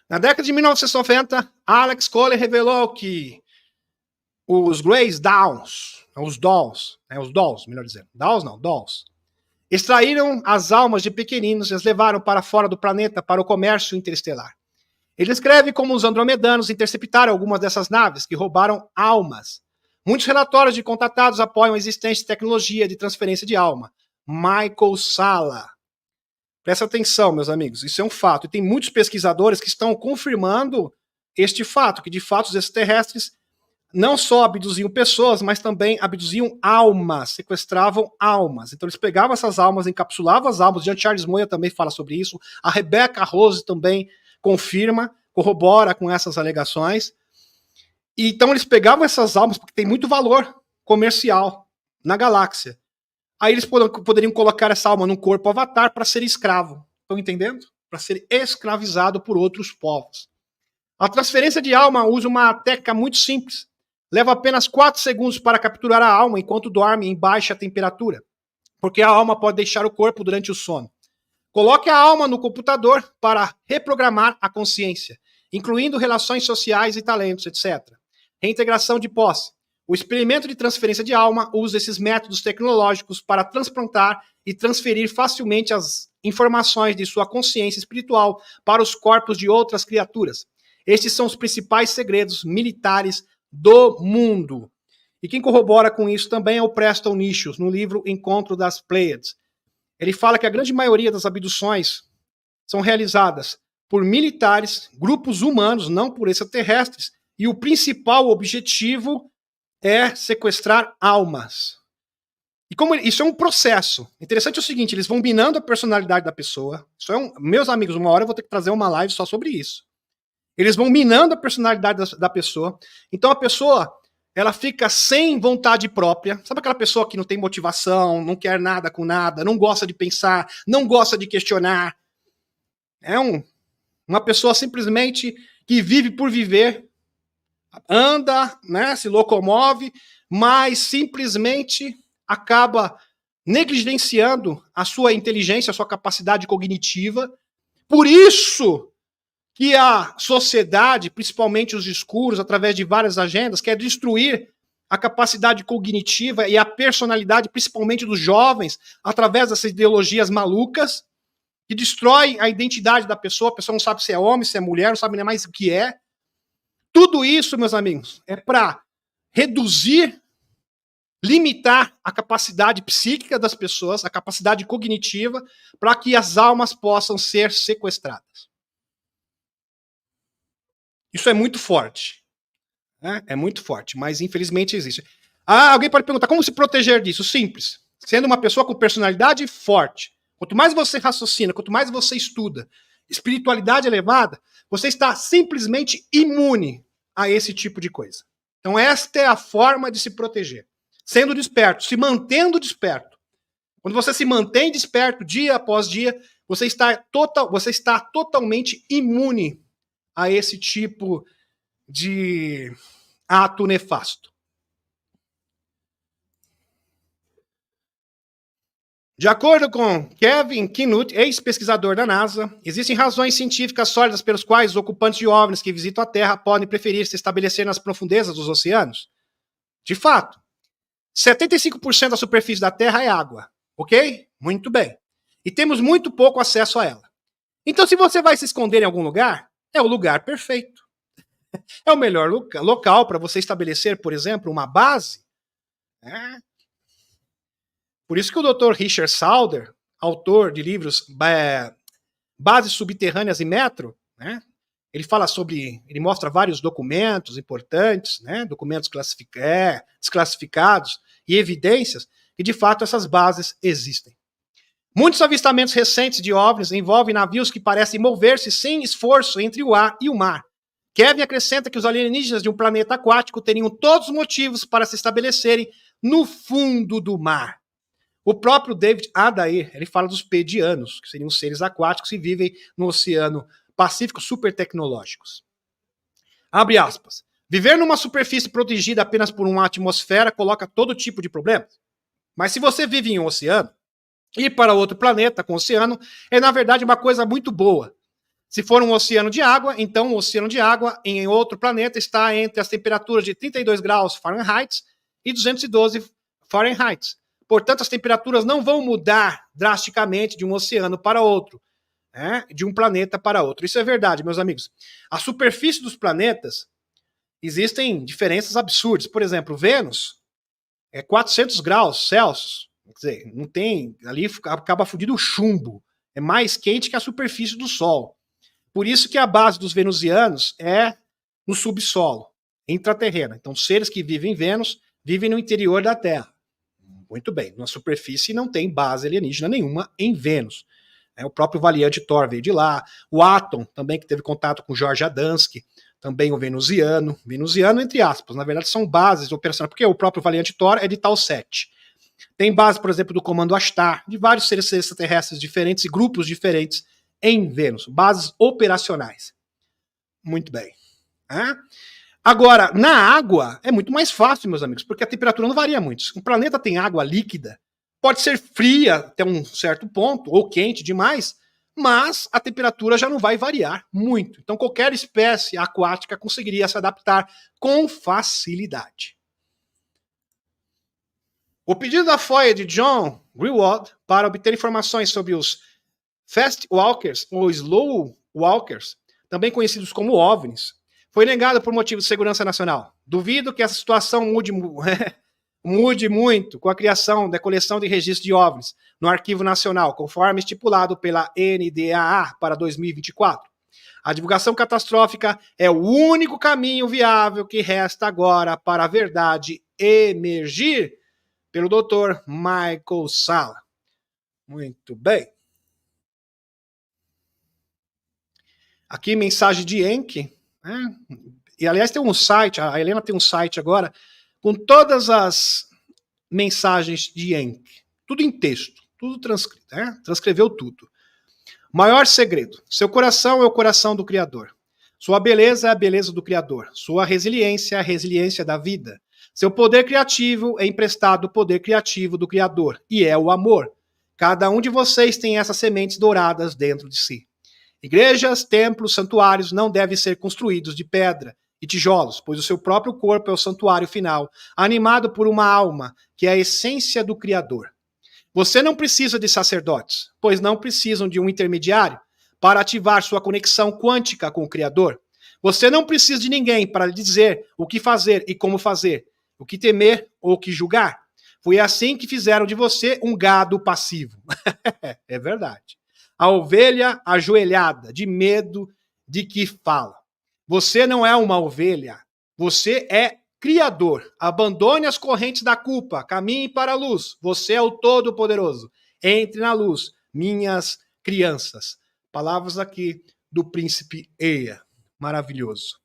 Na década de 1990, Alex Coley revelou que os Greys Dawns, os Dolls, melhor dizendo, Dolls, extraíram as almas de pequeninos e as levaram para fora do planeta para o comércio interestelar. Ele escreve como os andromedanos interceptaram algumas dessas naves que roubaram almas. Muitos relatórios de contatados apoiam a existência de tecnologia de transferência de alma. Michael Salla. Presta atenção, meus amigos, isso é um fato. E tem muitos pesquisadores que estão confirmando este fato, que de fato os extraterrestres não só abduziam pessoas, mas também abduziam almas, sequestravam almas. Então eles pegavam essas almas, encapsulavam as almas. Jean Charles Moya também fala sobre isso. A Rebecca Rose também confirma, corrobora com essas alegações. E, então eles pegavam essas almas, porque tem muito valor comercial na galáxia. Aí eles poderiam colocar essa alma num corpo avatar para ser escravo. Estão entendendo? Para ser escravizado por outros povos. A transferência de alma usa uma técnica muito simples. Leva apenas 4 segundos para capturar a alma enquanto dorme em baixa temperatura, porque a alma pode deixar o corpo durante o sono. Coloque a alma no computador para reprogramar a consciência, incluindo relações sociais e talentos, etc. Reintegração de posse. O experimento de transferência de alma usa esses métodos tecnológicos para transplantar e transferir facilmente as informações de sua consciência espiritual para os corpos de outras criaturas. Estes são os principais segredos militares do mundo. E quem corrobora com isso também é o Preston Nichos, no livro Encontro das Pleiades. Ele fala que a grande maioria das abduções são realizadas por militares, grupos humanos, não por extraterrestres, e o principal objetivo é sequestrar almas. E como isso é um processo. Interessante é o seguinte, eles vão minando a personalidade da pessoa. Meus amigos, uma hora eu vou ter que trazer uma live só sobre isso. Eles vão minando a personalidade da pessoa. Então a pessoa, ela fica sem vontade própria. Sabe aquela pessoa que não tem motivação, não quer nada com nada, não gosta de pensar, não gosta de questionar? É uma pessoa simplesmente que vive por viver, anda, né, se locomove, mas simplesmente acaba negligenciando a sua inteligência, a sua capacidade cognitiva. Por isso que a sociedade, principalmente os escuros, através de várias agendas, quer destruir a capacidade cognitiva e a personalidade, principalmente dos jovens, através dessas ideologias malucas, que destrói a identidade da pessoa, a pessoa não sabe se é homem, se é mulher, não sabe nem mais o que é. Tudo isso, meus amigos, é para reduzir, limitar a capacidade psíquica das pessoas, a capacidade cognitiva, para que as almas possam ser sequestradas. Isso é muito forte. Né? É muito forte, mas infelizmente existe. Alguém pode perguntar, como se proteger disso? Simples. Sendo uma pessoa com personalidade forte. Quanto mais você raciocina, quanto mais você estuda, espiritualidade elevada, você está simplesmente imune a esse tipo de coisa. Então esta é a forma de se proteger. Sendo desperto, se mantendo desperto. Quando você se mantém desperto dia após dia, você está totalmente imune a esse tipo de ato nefasto. De acordo com Kevin Knut, ex-pesquisador da NASA, existem razões científicas sólidas pelas quais os ocupantes de OVNIs que visitam a Terra podem preferir se estabelecer nas profundezas dos oceanos. De fato, 75% da superfície da Terra é água, ok? Muito bem. E temos muito pouco acesso a ela. Então, se você vai se esconder em algum lugar, é o lugar perfeito. É o melhor local para você estabelecer, por exemplo, uma base. Né? Por isso que o Dr. Richard Sauder, autor de livros Bases Subterrâneas e Metro, né? Ele mostra vários documentos importantes, né? Documentos desclassificados e evidências que, de fato, essas bases existem. Muitos avistamentos recentes de OVNIs envolvem navios que parecem mover-se sem esforço entre o ar e o mar. Kevin acrescenta que os alienígenas de um planeta aquático teriam todos os motivos para se estabelecerem no fundo do mar. O próprio David Adair, ele fala dos pedianos, que seriam seres aquáticos que vivem no Oceano Pacífico super tecnológicos. Abre aspas. Viver numa superfície protegida apenas por uma atmosfera coloca todo tipo de problemas. Mas se você vive em um oceano, ir para outro planeta com oceano é, na verdade, uma coisa muito boa. Se for um oceano de água, então o oceano de água em outro planeta está entre as temperaturas de 32 graus Fahrenheit e 212 Fahrenheit. Portanto, as temperaturas não vão mudar drasticamente de um oceano para outro, né? De um planeta para outro. Isso é verdade, meus amigos. A superfície dos planetas existem diferenças absurdas. Por exemplo, Vênus é 400 graus Celsius. Quer dizer, não tem. Ali acaba fundido o chumbo. É mais quente que a superfície do Sol. Por isso que a base dos venusianos é no subsolo, intraterrena. Então, seres que vivem em Vênus vivem no interior da Terra. Muito bem, na superfície não tem base alienígena nenhuma em Vênus. O próprio Valiante Thor veio de lá. O Atom, também, que teve contato com George Adamski, também o venusiano. Venusiano, entre aspas, na verdade são bases operacionais, porque o próprio Valiante Thor é de Tau 7. Tem base, por exemplo, do Comando Ashtar, de vários seres extraterrestres diferentes e grupos diferentes em Vênus, bases operacionais. Muito bem. Agora, na água é muito mais fácil, meus amigos, porque a temperatura não varia muito. Se um planeta tem água líquida, pode ser fria até um certo ponto, ou quente demais, mas a temperatura já não vai variar muito. Então, qualquer espécie aquática conseguiria se adaptar com facilidade. O pedido da FOIA de John Greenwald para obter informações sobre os Fast Walkers ou Slow Walkers, também conhecidos como OVNIs, foi negado por motivo de segurança nacional. Duvido que essa situação mude muito com a criação da coleção de registro de OVNIs no Arquivo Nacional, conforme estipulado pela NDAA para 2024. A divulgação catastrófica é o único caminho viável que resta agora para a verdade emergir, pelo Dr. Michael Salla. Muito bem. Aqui, mensagem de Enki. Né? E, aliás, tem um site, a Helena tem um site agora, com todas as mensagens de Enki. Tudo em texto, tudo transcrito. Né? Transcreveu tudo. Maior segredo. Seu coração é o coração do Criador. Sua beleza é a beleza do Criador. Sua resiliência é a resiliência da vida. Seu poder criativo é emprestado do poder criativo do Criador. E é o amor. Cada um de vocês tem essas sementes douradas dentro de si. Igrejas, templos, santuários não devem ser construídos de pedra e tijolos, pois o seu próprio corpo é o santuário final, animado por uma alma, que é a essência do Criador. Você não precisa de sacerdotes, pois não precisam de um intermediário para ativar sua conexão quântica com o Criador. Você não precisa de ninguém para lhe dizer o que fazer e como fazer, o que temer ou o que julgar. Foi assim que fizeram de você um gado passivo. É verdade. A ovelha ajoelhada, de medo de que fala. Você não é uma ovelha, você é Criador. Abandone as correntes da culpa, caminhe para a luz. Você é o Todo-Poderoso. Entre na luz, minhas crianças. Palavras aqui do príncipe Eia. Maravilhoso.